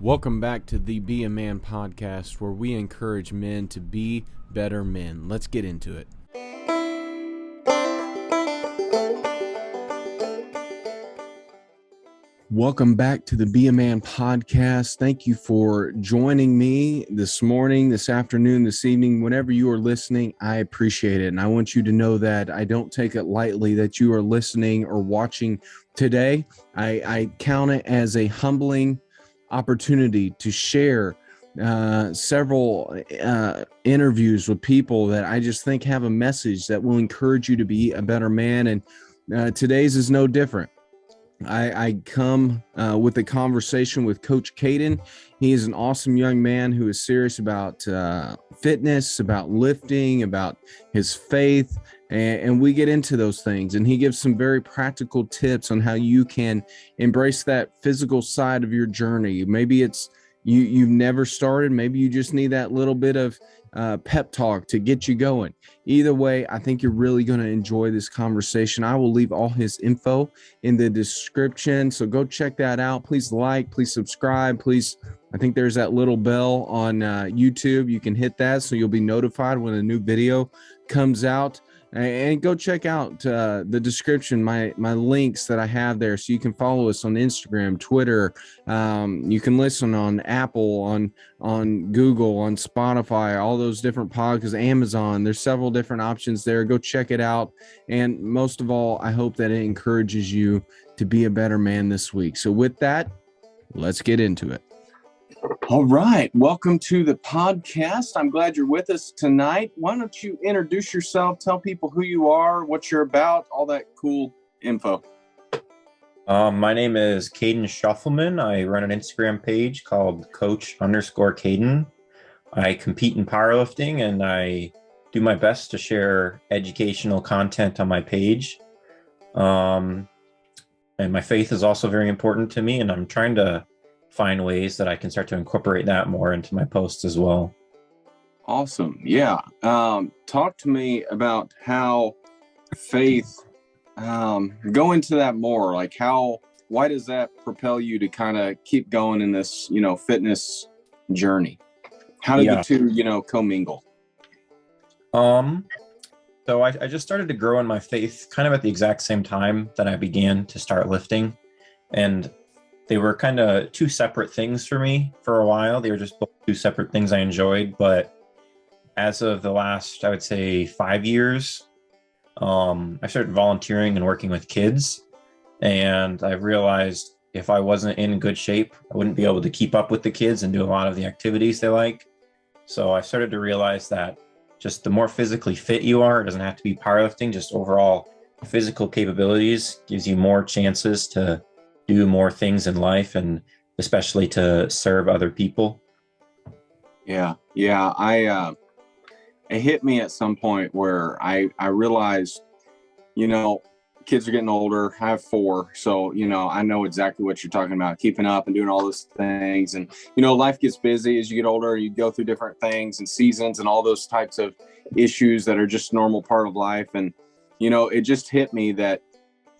Welcome back to the Be a Man podcast, where we encourage men to be better men. Let's get into it. Welcome back to the Be a Man podcast. Thank you for joining me this morning, this afternoon, this evening, whenever you are listening. I appreciate it. And I want you to know that I don't take it lightly that you are listening or watching today. I count it as a humbling opportunity to share several interviews with people that I just think have a message that will encourage you to be a better man. And today's is no different. I come with a conversation with Coach Caden. He is an awesome young man who is serious about fitness, about lifting, about his faith, and we get into those things. And he gives some very practical tips on how you can embrace that physical side of your journey. Maybe it's you've never started. Maybe you just need that little bit of pep talk to get you going. Either way, I think you're really going to enjoy this conversation. I will leave all his info in the description, so go check that out. Please like, please subscribe, please. I think there's that little bell on YouTube. You can hit that so you'll be notified when a new video comes out. And go check out the description, my links that I have there, so you can follow us on Instagram, Twitter. You can listen on Apple, on Google, on Spotify, all those different podcasts, Amazon. There's several different options there. Go check it out. And most of all, I hope that it encourages you to be a better man this week. So with that, let's get into it. All right. Welcome to the podcast. I'm glad you're with us tonight. Why don't you introduce yourself, tell people who you are, what you're about, all that cool info. My name is Caden Schoffelman. I run an Instagram page called Coach_Caden. I compete in powerlifting, and I do my best to share educational content on my page. And my faith is also very important to me, and I'm trying to find ways that I can start to incorporate that more into my posts as well. Awesome. Yeah. Talk to me about how faith, go into that more, like why does that propel you to kind of keep going in this, fitness journey? How did the two, commingle? So I just started to grow in my faith kind of at the exact same time that I began to start lifting. And they were kind of two separate things for me for a while. They were just both two separate things I enjoyed. But as of the last, I would say 5 years, I started volunteering and working with kids. And I realized if I wasn't in good shape, I wouldn't be able to keep up with the kids and do a lot of the activities they like. So I started to realize that just the more physically fit you are, it doesn't have to be powerlifting, just overall physical capabilities gives you more chances to do more things in life, and especially to serve other people. Yeah. It hit me at some point where I realized, kids are getting older. I have 4. So, I know exactly what you're talking about, keeping up and doing all those things. And, life gets busy as you get older. You go through different things and seasons and all those types of issues that are just normal part of life. And, it just hit me that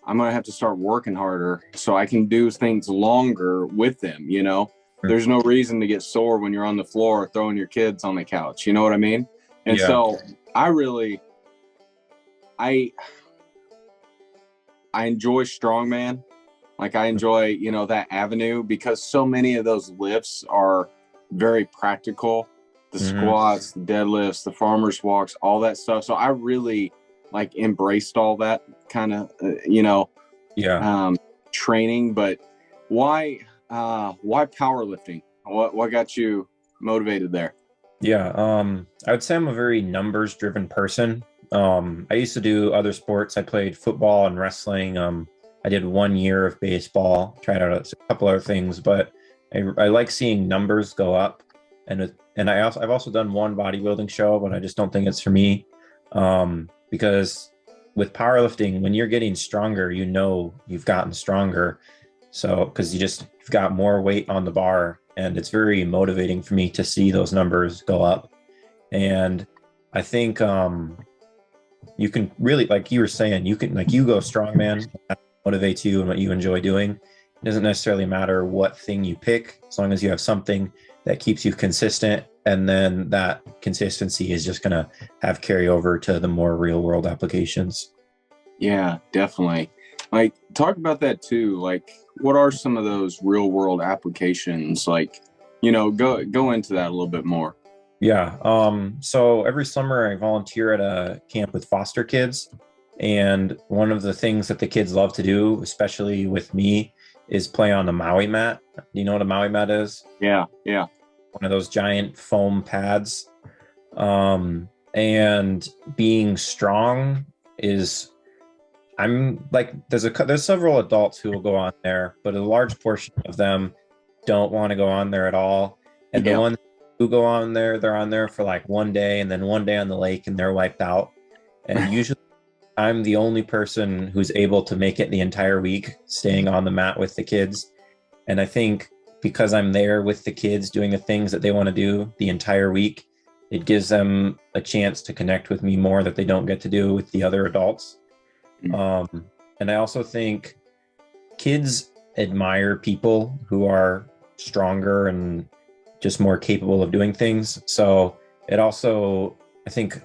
I'm going to have to start working harder so I can do things longer with them. There's no reason to get sore when you're on the floor throwing your kids on the couch. You know what I mean? And so I enjoy strongman. Like I enjoy, that avenue, because so many of those lifts are very practical. The squats, the deadlifts, the farmer's walks, all that stuff. So I really embraced all that kind of, training. But why powerlifting? What got you motivated there? I would say I'm a very numbers driven person. I used to do other sports. I played football and wrestling. I did 1 year of baseball, tried out a couple other things, but I like seeing numbers go up. And I've also done one bodybuilding show, but I just don't think it's for me. Because with powerlifting, when you're getting stronger, you've gotten stronger. So, because you've got more weight on the bar, and it's very motivating for me to see those numbers go up. And I think you can really, like you were saying, you go strongman, that motivates you and what you enjoy doing. It doesn't necessarily matter what thing you pick, as long as you have something that keeps you consistent. And then that consistency is just going to have carryover to the more real world applications. Yeah, definitely. Like, talk about that too. Like, what are some of those real world applications? Like, go into that a little bit more. Yeah. So every summer I volunteer at a camp with foster kids. And one of the things that the kids love to do, especially with me, is play on the Maui mat. Do you know what a Maui mat is? Yeah, yeah. One of those giant foam pads. And being strong is, I'm like, there's several adults who will go on there, but a large portion of them don't want to go on there at all. And the ones who go on there, they're on there for like one day and then one day on the lake and they're wiped out. And usually I'm the only person who's able to make it the entire week, staying on the mat with the kids. And I think because I'm there with the kids doing the things that they want to do the entire week, it gives them a chance to connect with me more that they don't get to do with the other adults. And I also think kids admire people who are stronger and just more capable of doing things. So it also, I think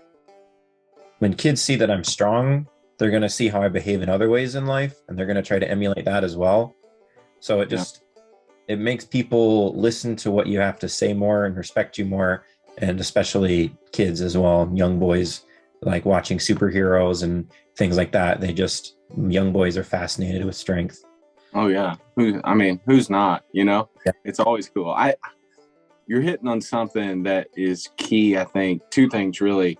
when kids see that I'm strong, they're going to see how I behave in other ways in life, and they're going to try to emulate that as well. So it makes people listen to what you have to say more and respect you more, and especially kids as well, young boys, like watching superheroes and things like that. Young boys are fascinated with strength. Oh yeah. Who's not, Yeah. It's always cool. You're hitting on something that is key. I think two things really.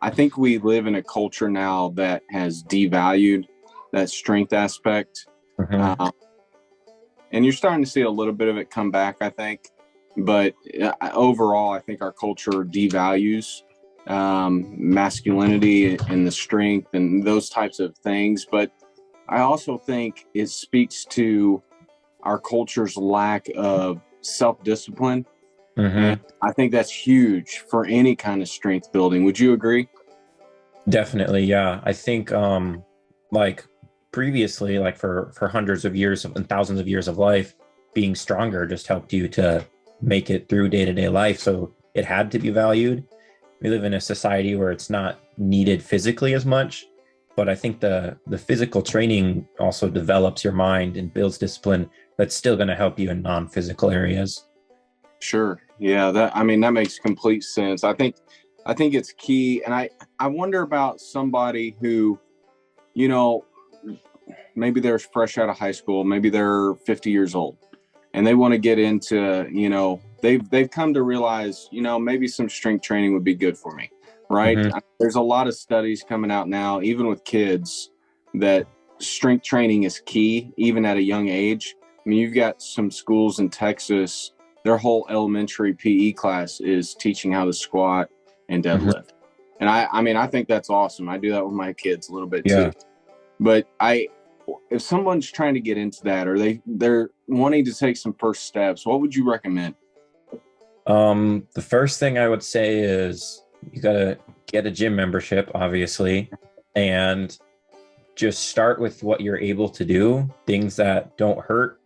I think we live in a culture now that has devalued that strength aspect. Mm-hmm. And you're starting to see a little bit of it come back, I think. But overall, I think our culture devalues masculinity and the strength and those types of things. But I also think it speaks to our culture's lack of self-discipline. Mm-hmm. And I think that's huge for any kind of strength building. Would you agree? Definitely, yeah. I think like previously, like for hundreds of years and thousands of years of life, being stronger just helped you to make it through day-to-day life. So it had to be valued. We live in a society where it's not needed physically as much, but I think the physical training also develops your mind and builds discipline that's still going to help you in non-physical areas. Sure. Yeah, that makes complete sense. I think it's key. And I wonder about somebody who, maybe they're fresh out of high school, maybe they're 50 years old and they want to get into, they've come to realize, maybe some strength training would be good for me. Right. Mm-hmm. There's a lot of studies coming out now, even with kids, that strength training is key, even at a young age. I mean, you've got some schools in Texas, their whole elementary PE class is teaching how to squat and deadlift. Mm-hmm. And I think that's awesome. I do that with my kids a little bit too. But if someone's trying to get into that, or they're wanting to take some first steps, what would you recommend? The first thing I would say is you got to get a gym membership, obviously, and just start with what you're able to do, things that don't hurt,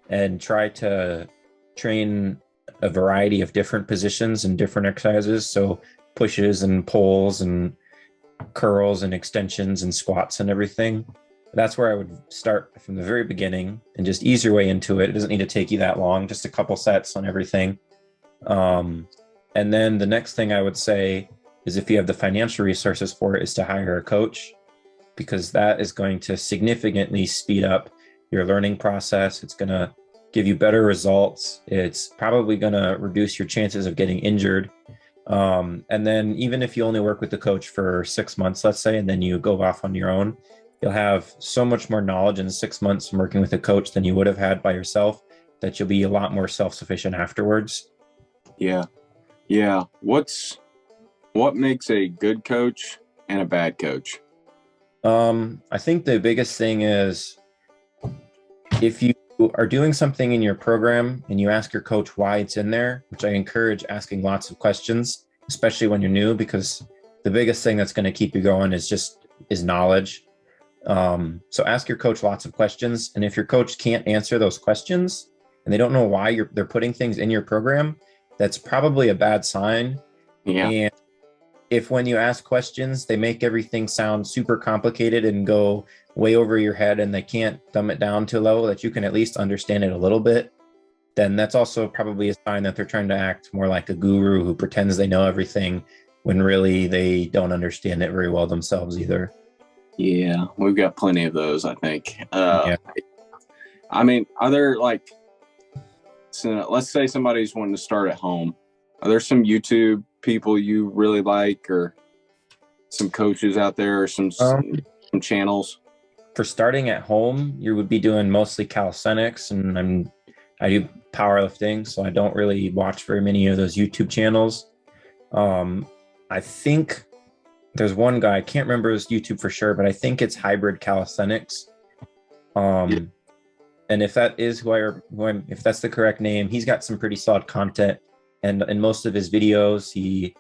and try to train a variety of different positions and different exercises. So pushes and pulls and curls and extensions and squats and everything. That's where I would start from the very beginning and just ease your way into it. It doesn't need to take you that long, just a couple sets on everything. And then the next thing I would say is, if you have the financial resources for it, is to hire a coach, because that is going to significantly speed up your learning process. It's going to give you better results. It's probably going to reduce your chances of getting injured. And then even if you only work with the coach for 6 months, let's say, and then you go off on your own, you'll have so much more knowledge in 6 months from working with a coach than you would have had by yourself, that you'll be a lot more self-sufficient afterwards. Yeah. What makes a good coach and a bad coach? I think the biggest thing is, if you are doing something in your program and you ask your coach why it's in there, which I encourage asking lots of questions, especially when you're new, because the biggest thing that's going to keep you going is knowledge. So ask your coach lots of questions. And if your coach can't answer those questions and they don't know why they're putting things in your program, that's probably a bad sign. Yeah. And if when you ask questions, they make everything sound super complicated and go way over your head and they can't dumb it down to a level that you can at least understand it a little bit, then that's also probably a sign that they're trying to act more like a guru who pretends they know everything when really they don't understand it very well themselves either. Yeah, we've got plenty of those, I think. Yeah. I mean, are there like, so let's say somebody's wanting to start at home. Are there some YouTube people you really like, or some coaches out there, or some channels? For starting at home, you would be doing mostly calisthenics, and I do powerlifting, so I don't really watch very many of those YouTube channels. I think there's one guy, I can't remember his YouTube for sure, but I think it's Hybrid Calisthenics. And if that is if that's the correct name, he's got some pretty solid content, and in most of his videos, he's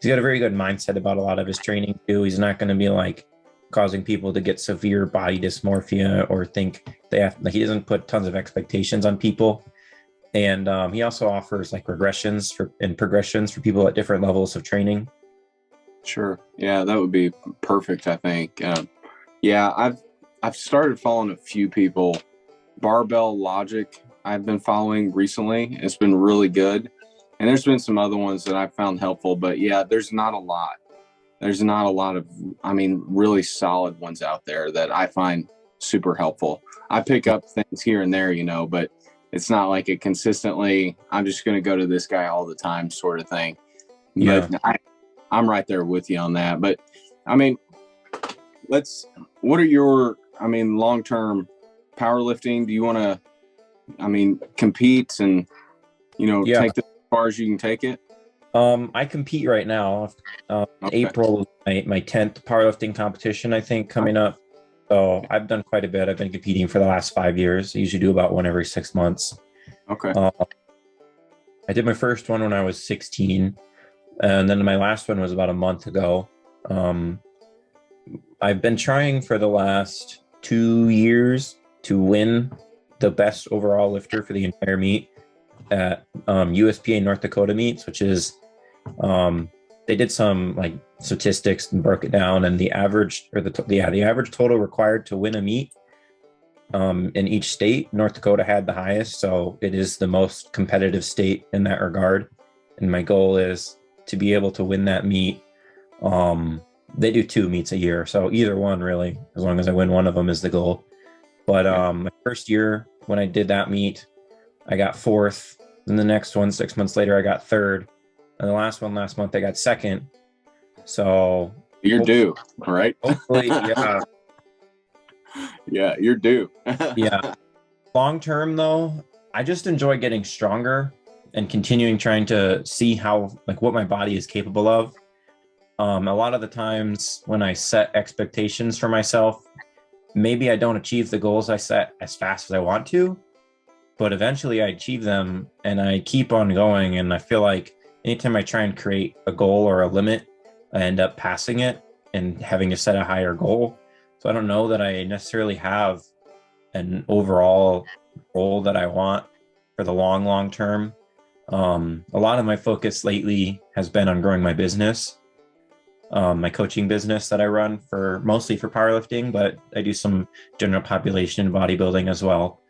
got a very good mindset about a lot of his training too. He's not going to be like causing people to get severe body dysmorphia or think he doesn't put tons of expectations on people. And he also offers like progressions for people at different levels of training. Sure. Yeah, that would be perfect, I think. Yeah, I've started following a few people. Barbell Logic I've been following recently. It's been really good. And there's been some other ones that I've found helpful, but yeah, there's not a lot. There's not a lot of, I mean, really solid ones out there that I find super helpful. I pick up things here and there, you know, but it's not like a consistently, I'm just going to go to this guy all the time sort of thing. Yeah. But I'm right there with you on that. But I mean, what are your, long-term powerlifting? Do you want to, compete and, take this as far as you can take it? I compete right now. Okay. April, my 10th powerlifting competition, I think, coming up. So I've done quite a bit. I've been competing for the last 5 years. I usually do about one every 6 months. Okay. I did my first one when I was 16. And then my last one was about a month ago. I've been trying for the last 2 years to win the best overall lifter for the entire meet at USPA North Dakota meets, which is they did some like statistics and broke it down, and the average total required to win a meet in each state, North Dakota had the highest, so it is the most competitive state in that regard. And my goal is to be able to win that meet. They do 2 meets a year, so either one really, as long as I win one of them is the goal. But my first year when I did that meet, I got 4th. Then the next one, 6 months later, I got 3rd. And the last one last month, I got 2nd. So you're due, right? Hopefully, yeah. Yeah, you're due. Yeah. Long term, though, I just enjoy getting stronger and continuing trying to see what my body is capable of. A lot of the times when I set expectations for myself, maybe I don't achieve the goals I set as fast as I want to, but eventually I achieve them and I keep on going. And I feel like anytime I try and create a goal or a limit, I end up passing it and having to set a higher goal. So I don't know that I necessarily have an overall goal that I want for the long term. A lot of my focus lately has been on growing my business, my coaching business that I run mostly for powerlifting, but I do some general population and bodybuilding as well.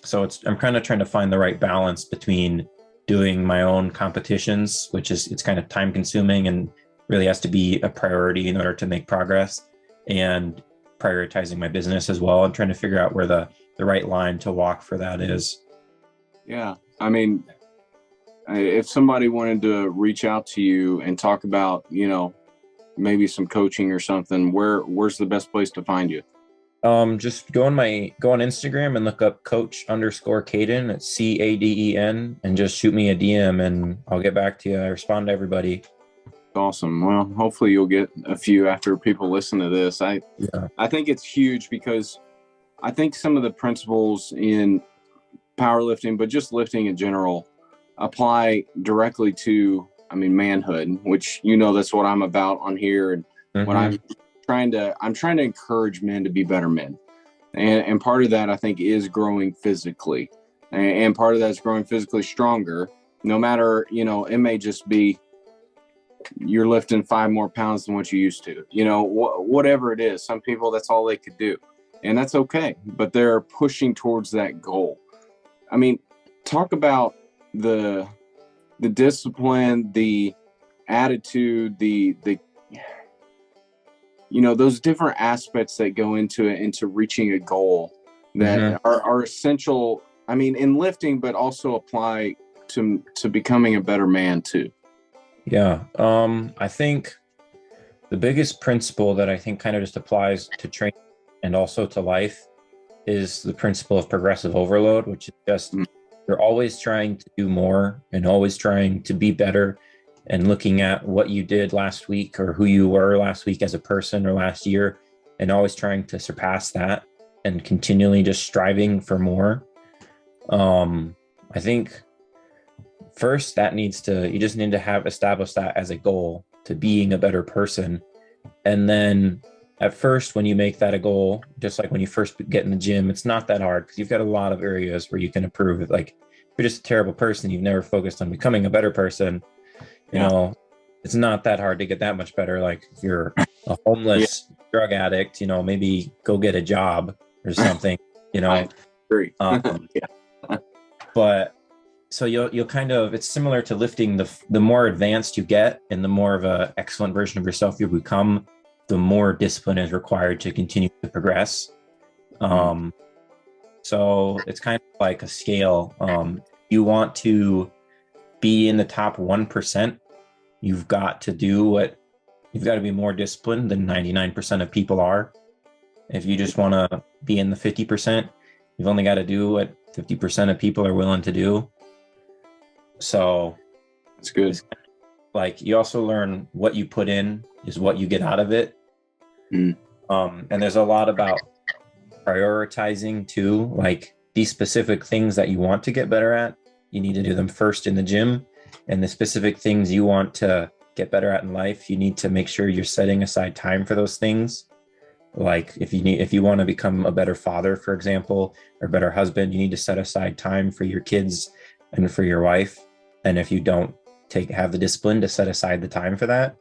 So I'm kind of trying to find the right balance between doing my own competitions, which it's kind of time consuming and really has to be a priority in order to make progress, and prioritizing my business as well, and trying to figure out where the right line to walk for that is. Yeah. I mean, if somebody wanted to reach out to you and talk about, maybe some coaching or something, where's the best place to find you? Just go on Instagram and look up coach_Caden. It's CADEN, and just shoot me a DM and I'll get back to you. I respond to everybody. Awesome. Well, hopefully you'll get a few after people listen to this. I think it's huge, because I think some of the principles in powerlifting, but just lifting in general, apply directly to, manhood, which, that's what I'm about on here. And when I'm I'm trying to encourage men to be better men. And part of that, I think, is growing physically. And part of that is growing physically stronger. No matter, it may just be you're lifting 5 more pounds than what you used to, whatever it is. Some people, that's all they could do. And that's okay. But they're pushing towards that goal. I mean, talk about the discipline, the attitude, the those different aspects that go into it, into reaching a goal that are essential. I mean, in lifting, but also apply to becoming a better man too. Yeah. I think the biggest principle that I think kind of just applies to training and also to life is the principle of progressive overload, which is just you're always trying to do more and always trying to be better, and looking at what you did last week or who you were last week as a person or last year, and always trying to surpass that and continually just striving for more. I think first you just need to establish that as a goal to being a better person. And then at first, when you make that a goal, just like when you first get in the gym, it's not that hard because you've got a lot of areas where you can improve it. Like if you're just a terrible person, you've never focused on becoming a better person, it's not that hard to get that much better. Like if you're a homeless drug addict, maybe go get a job or something, I agree. But so you'll kind of, it's similar to lifting. The more advanced you get and the more of an excellent version of yourself you become, the more discipline is required to continue to progress. So it's kind of like a scale. You want to be in the top 1%, you've got to be more disciplined than 99% of people are. If you just want to be in the 50%, you've only got to do what 50% of people are willing to do. So that's good. Like you also learn what you put in is what you get out of it. And there's a lot about prioritizing too, like these specific things that you want to get better at, you need to do them first in the gym. And the specific things you want to get better at in life, you need to make sure you're setting aside time for those things. Like if you want to become a better father, for example, or better husband, you need to set aside time for your kids and for your wife. And if you don't have the discipline to set aside the time for that,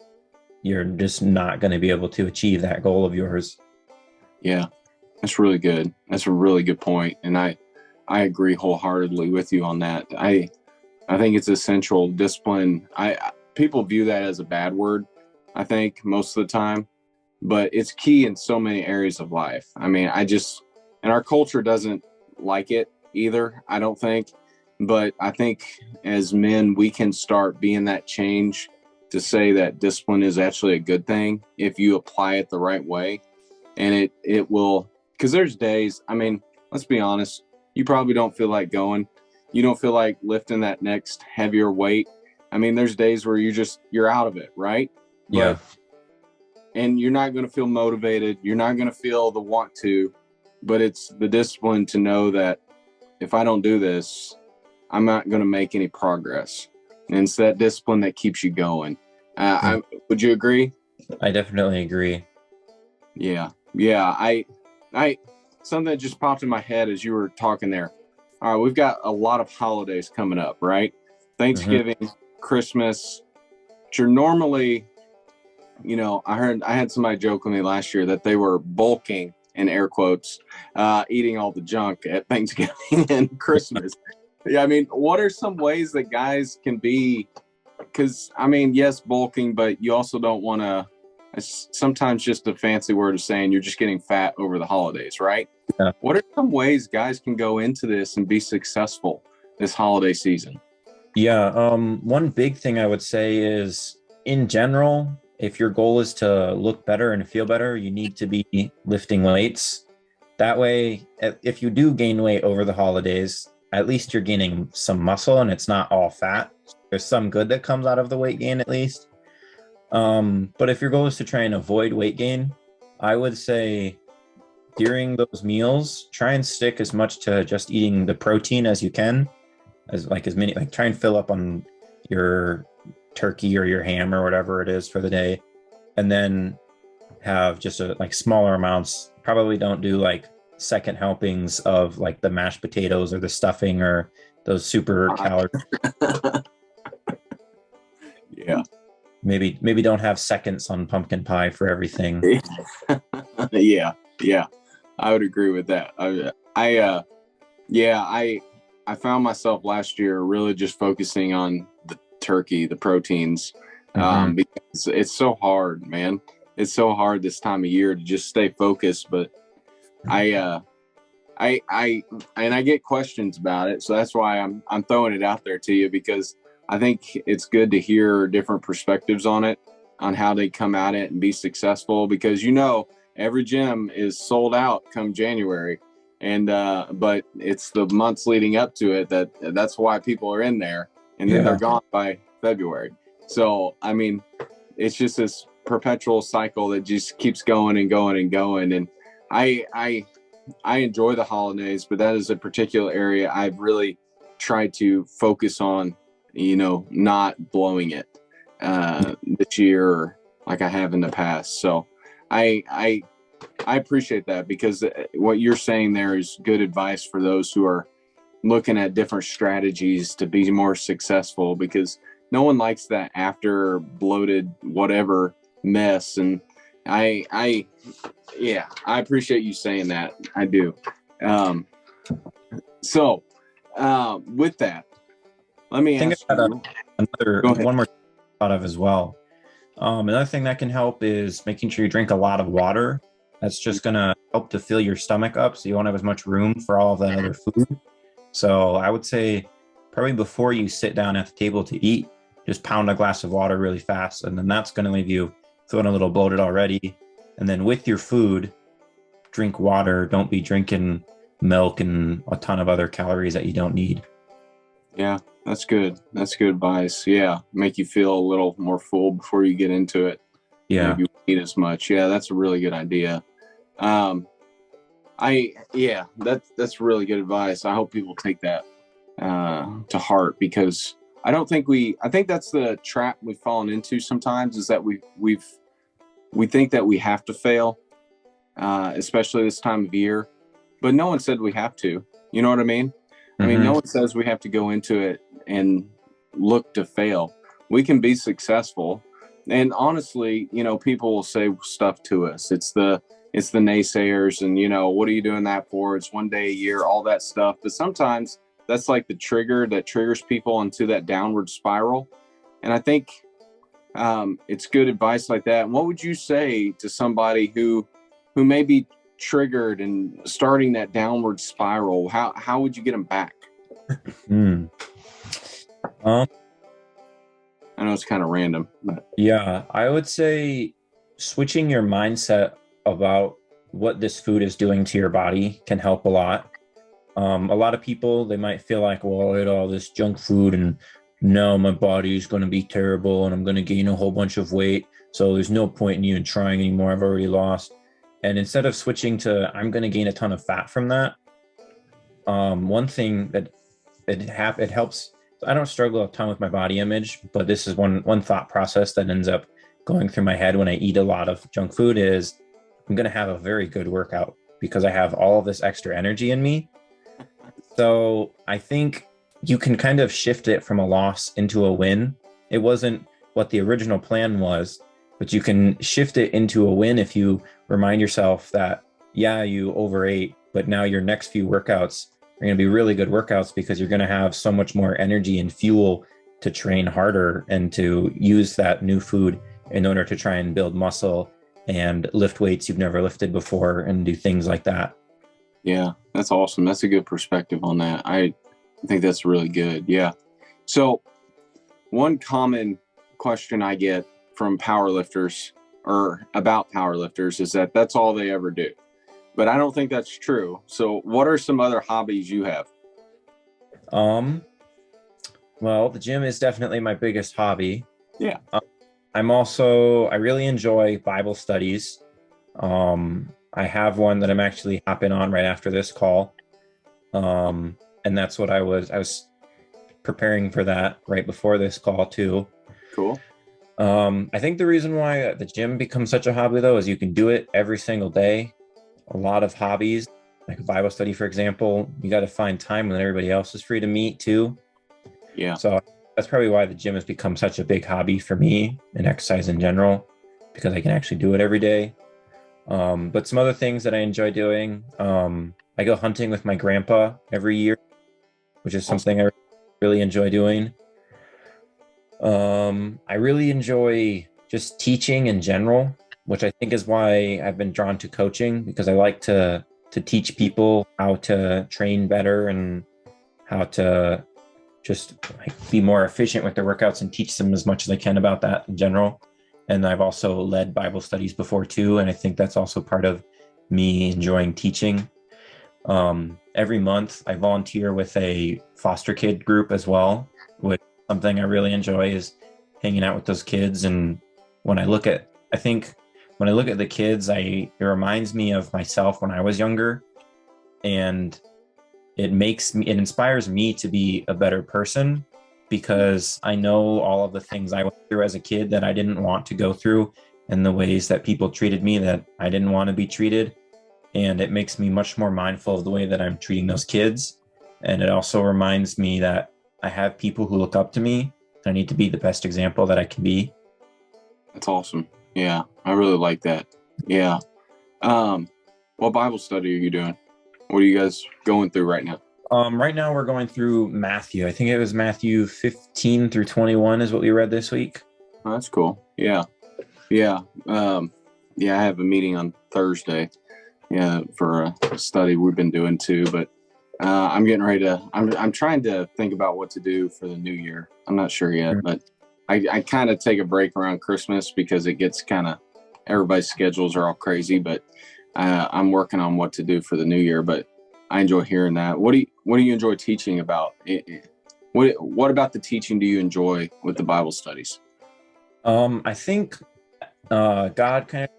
you're just not going to be able to achieve that goal of yours. Yeah, that's really good. That's a really good point. And I agree wholeheartedly with you on that. I think it's essential. Discipline. People view that as a bad word, I think, most of the time, but it's key in so many areas of life. I mean, and our culture doesn't like it either, I don't think. But I think as men, we can start being that change to say that discipline is actually a good thing if you apply it the right way. And it will, because there's days, I mean, let's be honest, you probably don't feel like going. You don't feel like lifting that next heavier weight. I mean, there's days where you're out of it, right? Yeah. And you're not going to feel motivated. You're not going to feel the want to, but it's the discipline to know that if I don't do this, I'm not going to make any progress. And it's that discipline that keeps you going. Would you agree? I definitely agree. Yeah. I something that just popped in my head as you were talking there. All right, we've got a lot of holidays coming up, right? Thanksgiving, Christmas, which are normally, I had somebody joke with me last year that they were bulking, in air quotes, eating all the junk at Thanksgiving and Christmas. Yeah, I mean, what are some ways that guys can be, because, I mean, yes, bulking, but you also don't want to, sometimes just a fancy word of saying you're just getting fat over the holidays, right? Yeah. What are some ways guys can go into this and be successful this holiday season? Yeah, one big thing I would say is, in general, if your goal is to look better and feel better, you need to be lifting weights. That way, if you do gain weight over the holidays, at least you're gaining some muscle and it's not all fat. There's some good that comes out of the weight gain at least. But if your goal is to try and avoid weight gain, I would say during those meals, try and stick as much to just eating the protein as you can, try and fill up on your turkey or your ham or whatever it is for the day. And then have just like smaller amounts. Probably don't do like second helpings of like the mashed potatoes or the stuffing or those super calorie. Yeah. Maybe don't have seconds on pumpkin pie for everything. Yeah. Yeah. I would agree with that. I found myself last year really just focusing on the turkey, the proteins, because it's so hard, man. It's so hard this time of year to just stay focused. But I get questions about it, so that's why I'm throwing it out there to you, because I think it's good to hear different perspectives on it, on how they come at it and be successful, because every gym is sold out come January. And but it's the months leading up to it that's why people are in there, and then they're gone by February. So I mean, it's just this perpetual cycle that just keeps going and going and going. And I enjoy the holidays, but that is a particular area I've really tried to focus on, not blowing it this year like I have in the past. So I appreciate that, because what you're saying there is good advice for those who are looking at different strategies to be more successful, because no one likes that after bloated whatever mess. And I appreciate you saying that. I do. So with that, let me ask you one more thought of as well. Another thing that can help is making sure you drink a lot of water. That's just going to help to fill your stomach up, so you won't have as much room for all of that other food. So I would say probably before you sit down at the table to eat, just pound a glass of water really fast. And then that's going to leave you feeling a little bloated already. And then with your food, drink water. Don't be drinking milk and a ton of other calories that you don't need. Yeah, that's good. That's good advice. Yeah. Make you feel a little more full before you get into it. Yeah. Maybe you won't eat as much. Yeah, that's a really good idea. That's really good advice. I hope people take that to heart, because I think that's the trap we've fallen into sometimes, is that we think that we have to fail, especially this time of year, but no one said we have to. You know what I mean? I mean, no one says we have to go into it and look to fail. We can be successful. And honestly, people will say stuff to us. It's the naysayers, and what are you doing that for? It's one day a year, all that stuff. But sometimes that's like the trigger that triggers people into that downward spiral. And I think it's good advice like that. And what would you say to somebody who may be triggered and starting that downward spiral? How would you get them back? I know it's kind of random, but yeah, I would say switching your mindset about what this food is doing to your body can help a lot. A lot of people, they might feel like, well, I ate all this junk food and now my body is going to be terrible and I'm going to gain a whole bunch of weight. So there's no point in even trying anymore. I've already lost. And instead of switching to, I'm going to gain a ton of fat from that, one thing that it helps. I don't struggle a ton with my body image, but this is one thought process that ends up going through my head when I eat a lot of junk food is I'm going to have a very good workout because I have all of this extra energy in me. So I think you can kind of shift it from a loss into a win. It wasn't what the original plan was, but you can shift it into a win if you remind yourself that, yeah, you overate, but now your next few workouts are going to be really good workouts because you're going to have so much more energy and fuel to train harder and to use that new food in order to try and build muscle and lift weights you've never lifted before and do things like that. Yeah, that's awesome. That's a good perspective on that. I think that's really good. Yeah. So one common question I get from powerlifters or about powerlifters is that that's all they ever do. But I don't think that's true. So what are some other hobbies you have? Well, the gym is definitely my biggest hobby. Yeah. I really enjoy Bible studies. I have one that I'm actually hopping on right after this call. And that's what I was preparing for that right before this call too. Cool. I think the reason why the gym becomes such a hobby, though, is you can do it every single day. A lot of hobbies, like a Bible study, for example, you got to find time when everybody else is free to meet too. Yeah. So that's probably why the gym has become such a big hobby for me and exercise in general, because I can actually do it every day. But some other things that I enjoy doing, I go hunting with my grandpa every year, which is something I really enjoy doing. I really enjoy just teaching in general, which I think is why I've been drawn to coaching, because I like to teach people how to train better and how to just be more efficient with their workouts and teach them as much as I can about that in general. And I've also led Bible studies before too, and I think that's also part of me enjoying teaching. Every month I volunteer with a foster kid group as well, which something I really enjoy is hanging out with those kids. And when I look at, I think when I look at the kids, it reminds me of myself when I was younger, and it inspires me to be a better person, because I know all of the things I went through as a kid that I didn't want to go through, and the ways that people treated me that I didn't want to be treated. And it makes me much more mindful of the way that I'm treating those kids. And it also reminds me that I have people who look up to me, and I need to be the best example that I can be. That's awesome. Yeah, I really like that. Yeah. What Bible study are you doing? What are you guys going through right now? Right now we're going through Matthew. I think it was Matthew 15 through 21 is what we read this week. Oh, that's cool. Yeah. Yeah. Yeah, I have a meeting on Thursday. Yeah, for a study we've been doing too. But I'm getting ready to. I'm trying to think about what to do for the new year. I'm not sure yet, but I kind of take a break around Christmas because it gets kind of, everybody's schedules are all crazy. But I'm working on what to do for the new year. But I enjoy hearing that. What do you enjoy teaching about? What about the teaching do you enjoy with the Bible studies? I think God kind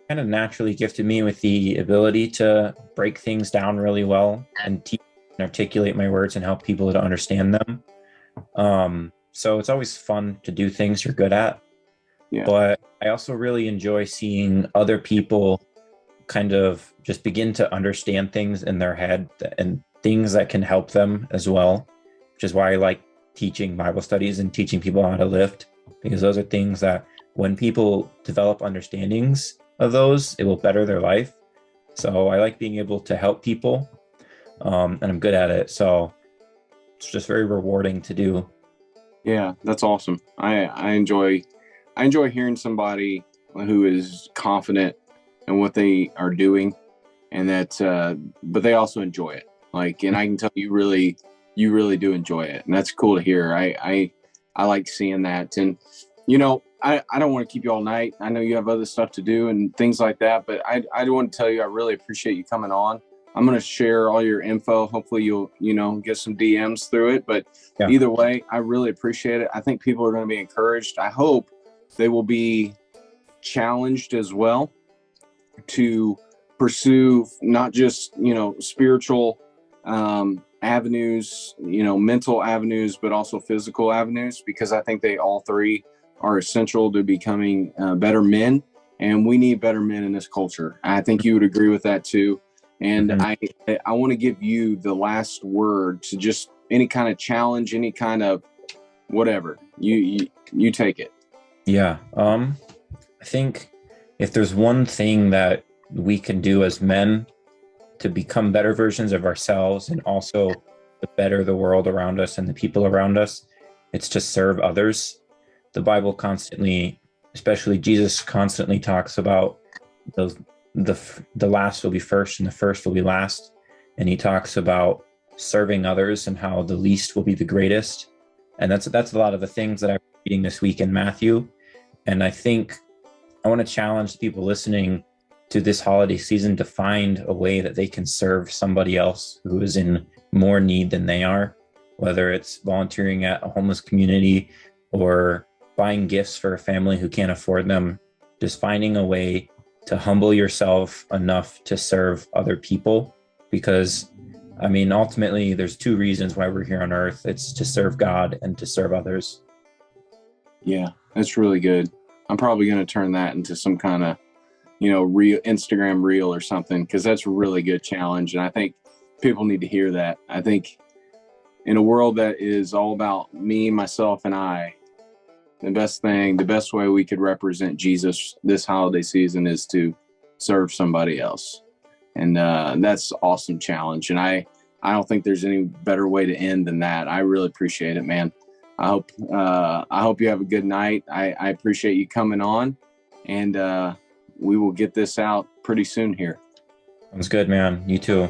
of naturally gifted me with the ability to break things down really well and teach and articulate my words and help people to understand them. So it's always fun to do things you're good at. Yeah. But I also really enjoy seeing other people kind of just begin to understand things in their head and things that can help them as well, which is why I like teaching Bible studies and teaching people how to lift, because those are things that when people develop understandings of those, it will better their life. So I like being able to help people, and I'm good at it. So it's just very rewarding to do. Yeah, that's awesome. I enjoy hearing somebody who is confident in what they are doing, and that but they also enjoy it. Like, and I can tell you really do enjoy it, and that's cool to hear. I like seeing that. And I don't want to keep you all night. I know you have other stuff to do and things like that, but I want to tell you I really appreciate you coming on. I'm going to share all your info. Hopefully you'll get some DMs through it, but yeah. Either way, I really appreciate it. I think people are going to be encouraged. I hope they will be challenged as well to pursue not just spiritual avenues, mental avenues, but also physical avenues, because I think they all three are essential to becoming better men, and we need better men in this culture. I think you would agree with that too. And mm-hmm. I want to give you the last word to just any kind of challenge, any kind of whatever. You take it. Yeah. I think if there's one thing that we can do as men to become better versions of ourselves and also to better the world around us and the people around us, it's to serve others. The Bible constantly, especially Jesus, constantly talks about the last will be first and the first will be last. And he talks about serving others and how the least will be the greatest. And that's a lot of the things that I'm reading this week in Matthew. And I think I want to challenge people listening to this holiday season to find a way that they can serve somebody else who is in more need than they are, whether it's volunteering at a homeless community or buying gifts for a family who can't afford them. Just finding a way to humble yourself enough to serve other people, because ultimately there's two reasons why we're here on earth. It's to serve God and to serve others. Yeah, That's really good. I'm probably going to turn that into some kind of, real Instagram reel or something, because that's a really good challenge. And I think people need to hear that. I think in a world that is all about me, myself, and I, the best way we could represent Jesus this holiday season is to serve somebody else. And that's an awesome challenge. And I don't think there's any better way to end than that. I really appreciate it, man. I hope you have a good night. I appreciate you coming on, and we will get this out pretty soon here. Sounds good, man. You too.